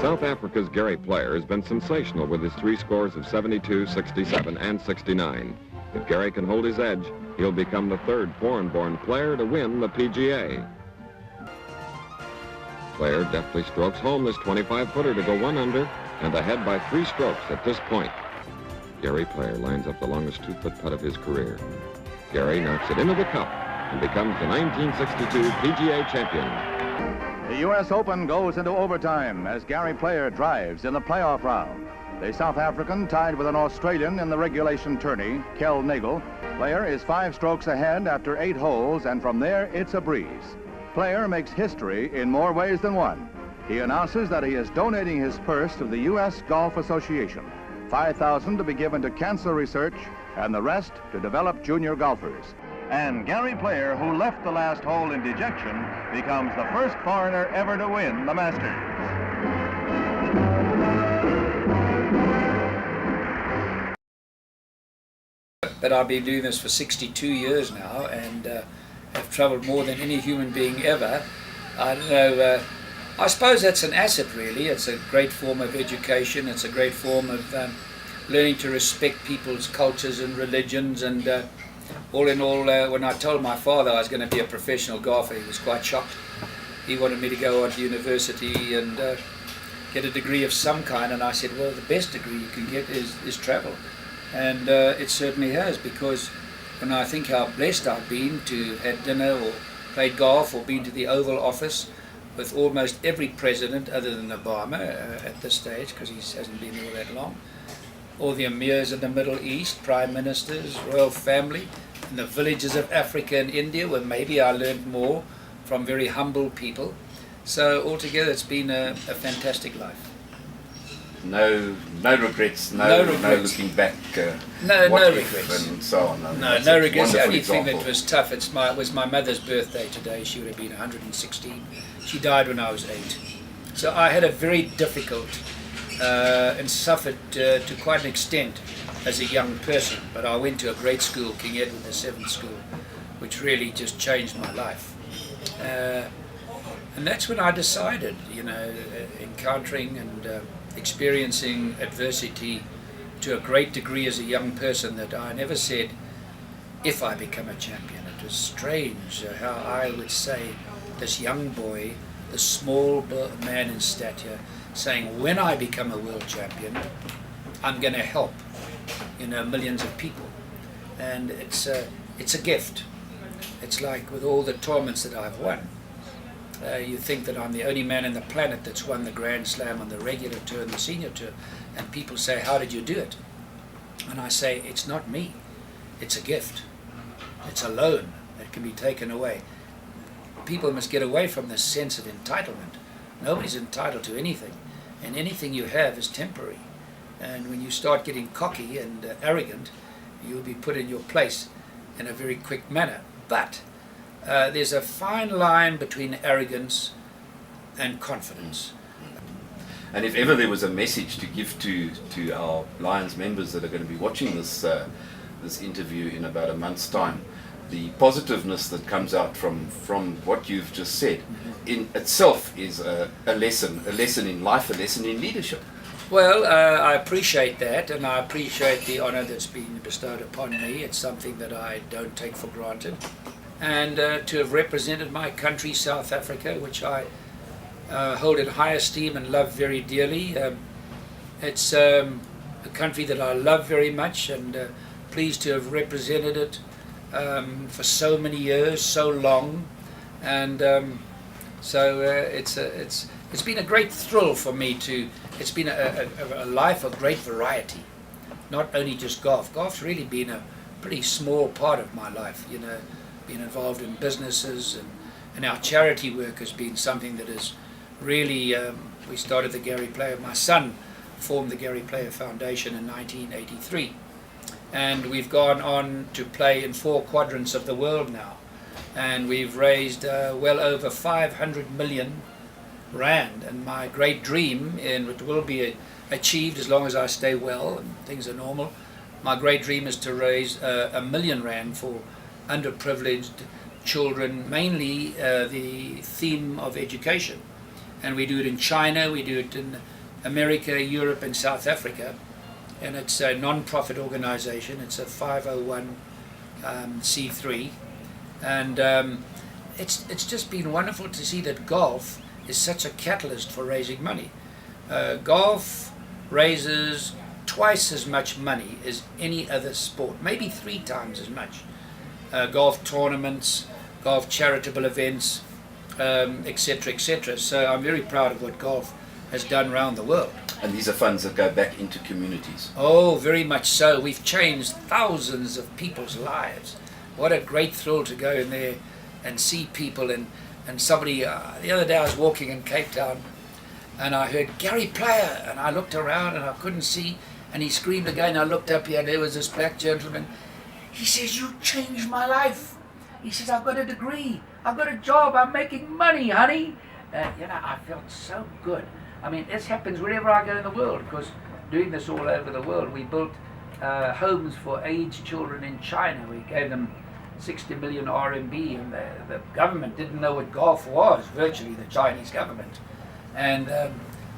South Africa's Gary Player has been sensational with his 3 scores of 72, 67, and 69. If Gary can hold his edge, he'll become the 3rd foreign-born player to win the PGA. Player deftly strokes home this 25-footer to go 1 under and ahead by 3 strokes at this point. Gary Player lines up the longest 2-foot putt of his career. Gary knocks it into the cup and becomes the 1962 PGA champion. The U.S. Open goes into overtime as Gary Player drives in the playoff round. The South African tied with an Australian in the regulation tourney, Kel Nagel. Player is 5 strokes ahead after 8 holes, and from there it's a breeze. Player makes history in more ways than one. He announces that he is donating his purse to the U.S. Golf Association, $5,000 to be given to cancer research and the rest to develop junior golfers. And Gary Player, who left the last hole in dejection, becomes the first foreigner ever to win the Masters. But I've been doing this for 62 years now and have traveled more than any human being ever. I don't know, I suppose that's an asset really. It's a great form of education. It's a great form of learning to respect people's cultures and religions, and all in all, when I told my father I was going to be a professional golfer, he was quite shocked. He wanted me to go on to university and get a degree of some kind, and I said, well, the best degree you can get is travel. And it certainly has, because when I think how blessed I've been to have had dinner or played golf or been to the Oval Office with almost every president other than Obama at this stage, because he hasn't been there that long, all the emirs in the Middle East, prime ministers, royal family, and the villages of Africa and India, where maybe I learned more from very humble people. So altogether it's been a fantastic life. No regrets, no looking back. No regrets. And so on. No regrets. The only thing that was tough, was my mother's birthday today. She would have been 116. She died when I was 8. So I had a very difficult and suffered to quite an extent as a young person. But I went to a great school, King Edward VII School, which really just changed my life. And that's when I decided, encountering and experiencing adversity to a great degree as a young person, that I never said, if I become a champion. It was strange how I would say, this young boy, the small man in stature, saying, when I become a world champion, I'm going to help, millions of people. And it's a gift. It's like with all the tournaments that I've won. You think that I'm the only man on the planet that's won the Grand Slam on the regular tour and the senior tour, and people say, how did you do it? And I say, it's not me, it's a gift, it's a loan that can be taken away. People must get away from this sense of entitlement. Nobody's entitled to anything, and anything you have is temporary. And when you start getting cocky and arrogant, you'll be put in your place in a very quick manner. But there's a fine line between arrogance and confidence. And if ever there was a message to give to our Lions members that are going to be watching this interview in about a month's time, the positiveness that comes out from what you've just said in itself is a lesson in life, a lesson in leadership. Well, I appreciate that, and I appreciate the honor that's been bestowed upon me. It's something that I don't take for granted. And to have represented my country, South Africa, which I hold in high esteem and love very dearly. It's a country that I love very much, and pleased to have represented it for so many years, so long, and so it's been a great thrill for me to. It's been a life of great variety, not only just golf. Golf's really been a pretty small part of my life, Been involved in businesses, and our charity work has been something that is really, we started the Gary Player, my son formed the Gary Player Foundation in 1983, and we've gone on to play in 4 quadrants of the world now, and we've raised well over 500 million rand, and my great dream, and it will be achieved as long as I stay well and things are normal, my great dream is to raise 1 million rand for underprivileged children, mainly the theme of education. And we do it in China, we do it in America, Europe and South Africa. And it's a non-profit organization. It's a 501c3. And it's just been wonderful to see that golf is such a catalyst for raising money. Golf raises twice as much money as any other sport, maybe 3 times as much. Golf tournaments, golf charitable events, etc., etc. So I'm very proud of what golf has done around the world. And these are funds that go back into communities. Oh, very much so. We've changed thousands of people's lives. What a great thrill to go in there and see people. And somebody, the other day I was walking in Cape Town and I heard Gary Player, and I looked around and I couldn't see, and he screamed again. I looked up here and there was this black gentleman. He says, "You changed my life." He says, "I've got a degree, I've got a job, I'm making money, honey." I felt so good. I mean, this happens wherever I go in the world, because doing this all over the world, we built homes for aged children in China. We gave them 60 million RMB, and the government didn't know what golf was, virtually the Chinese government. And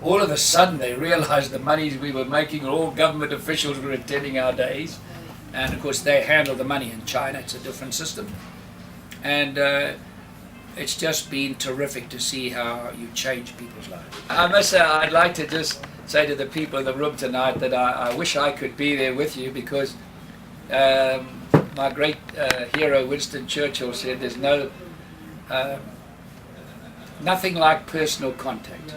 all of a sudden they realized the monies we were making, all government officials were attending our days. And of course they handle the money in China, it's a different system. And it's just been terrific to see how you change people's lives. I must say, I'd like to just say to the people in the room tonight that I wish I could be there with you, because my great hero Winston Churchill said there's nothing like personal contact.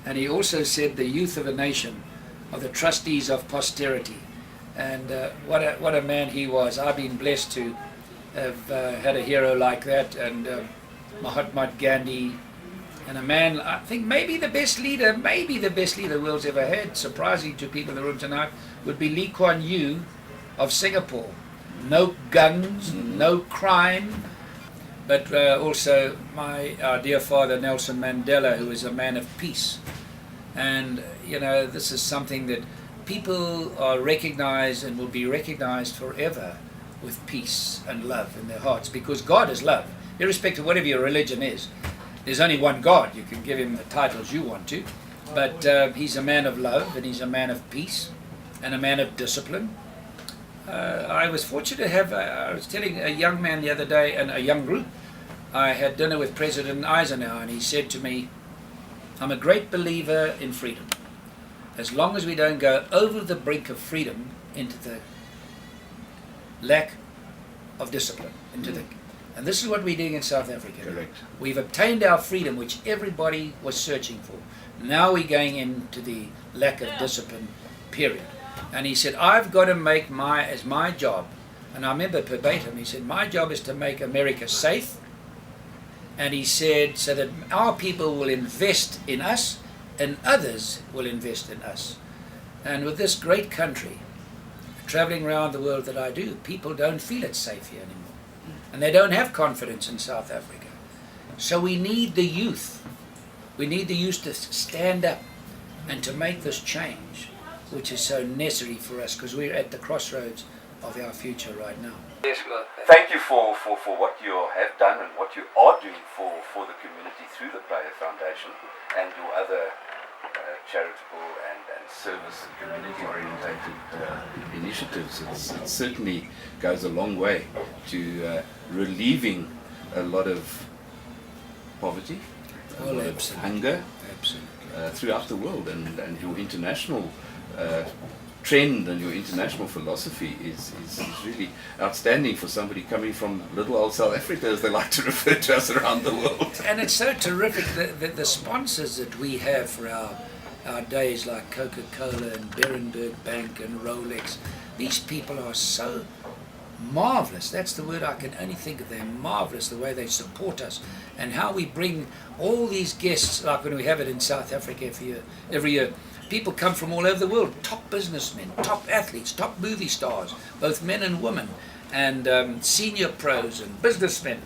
And he also said the youth of a nation are the trustees of posterity. And what a man he was. I've been blessed to have had a hero like that, and Mahatma Gandhi, and a man, I think maybe the best leader the world's ever had, surprising to people in the room tonight, would be Lee Kuan Yew of Singapore. No guns, no crime, but also our dear father Nelson Mandela, who was a man of peace. And this is something that people are recognized and will be recognized forever, with peace and love in their hearts, because God is love. Irrespective of whatever your religion is, there's only one God. You can give him the titles you want to, but he's a man of love, and he's a man of peace and a man of discipline. I was fortunate to have, I was telling a young man the other day, and a young group, I had dinner with President Eisenhower, and he said to me, "I'm a great believer in freedom. As long as we don't go over the brink of freedom into the lack of discipline, and this is what we're doing in South Africa. Correct. We've obtained our freedom, which everybody was searching for. Now we're going into the lack of discipline, period." And he said, "I've got to make my job," and I remember verbatim, he said, "My job is to make America safe." And he said, "So that our people will invest in us and others will invest in us." And with this great country, traveling around the world that I do, people don't feel it's safe here anymore. And they don't have confidence in South Africa. So we need the youth. We need the youth to stand up and to make this change, which is so necessary for us, because we're at the crossroads of our future right now. Yes, well, thank you for what you have done and what you are doing for the community through the Player Foundation and your other charitable and service community-orientated initiatives. It certainly goes a long way to relieving a lot of poverty, a lot of hunger throughout the world, and your international trend and your international philosophy is really outstanding for somebody coming from little old South Africa, as they like to refer to us around the world. And it's so terrific that the sponsors that we have for our days, like Coca-Cola and Berenberg Bank and Rolex, these people are so marvelous. That's the word I can only think of. They're marvelous, the way they support us, and how we bring all these guests, like when we have it in South Africa every year. People come from all over the world, top businessmen, top athletes, top movie stars, both men and women, and senior pros and businessmen.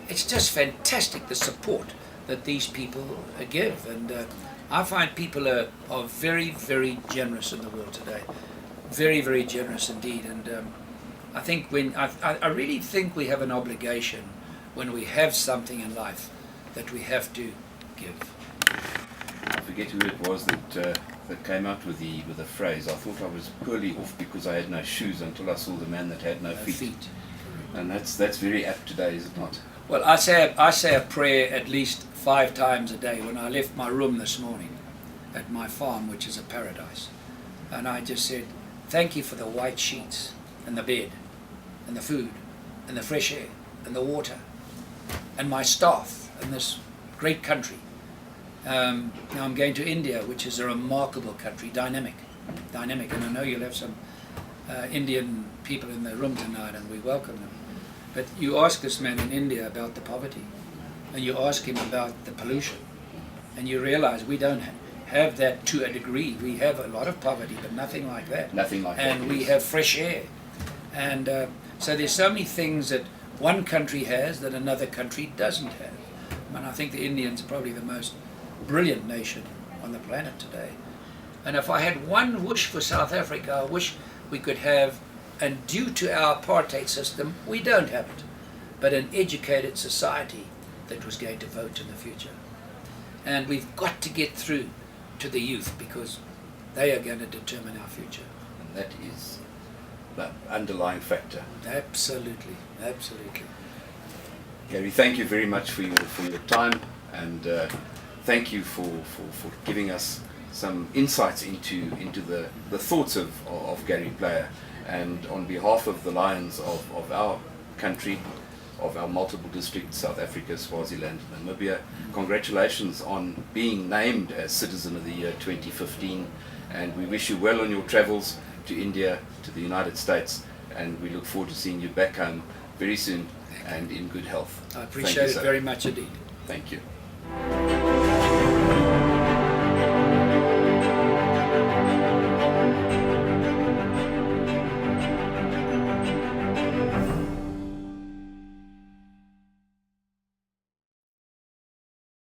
It's just fantastic, the support that these people give. And I find people are very, very generous in the world today. Very, very generous indeed. And I think I really think we have an obligation when we have something in life that we have to give. I forget who it was that came out with the phrase. I thought I was poorly off because I had no shoes until I saw the man that had no feet. And that's very apt today, is it not? Well, I say a prayer at least 5 times a day when I left my room this morning at my farm, which is a paradise. And I just said, thank you for the white sheets and the bed and the food and the fresh air and the water and my staff and this great country. Now I'm going to India, which is a remarkable country, dynamic, and I know you'll have some Indian people in the room tonight, and we welcome them. But you ask this man in India about the poverty, and you ask him about the pollution, and you realize we don't have that to a degree. We have a lot of poverty, but nothing like that. Nothing like that. And we have fresh air. And so there's so many things that one country has that another country doesn't have. And I think the Indians are probably the most brilliant nation on the planet today. And if I had one wish for South Africa, I wish we could have, and due to our apartheid system, we don't have it, but an educated society that was going to vote in the future. And we've got to get through to the youth because they are going to determine our future. And that is the underlying factor. Absolutely, absolutely. Gary, thank you very much for your time, and thank you for giving us some insights into the thoughts of Gary Player. And on behalf of the Lions of our country, of our multiple districts, South Africa, Swaziland, Namibia, congratulations on being named as Citizen of the Year 2015, and we wish you well on your travels to India, to the United States, and we look forward to seeing you back home very soon and in good health. I appreciate it very much indeed. Thank you.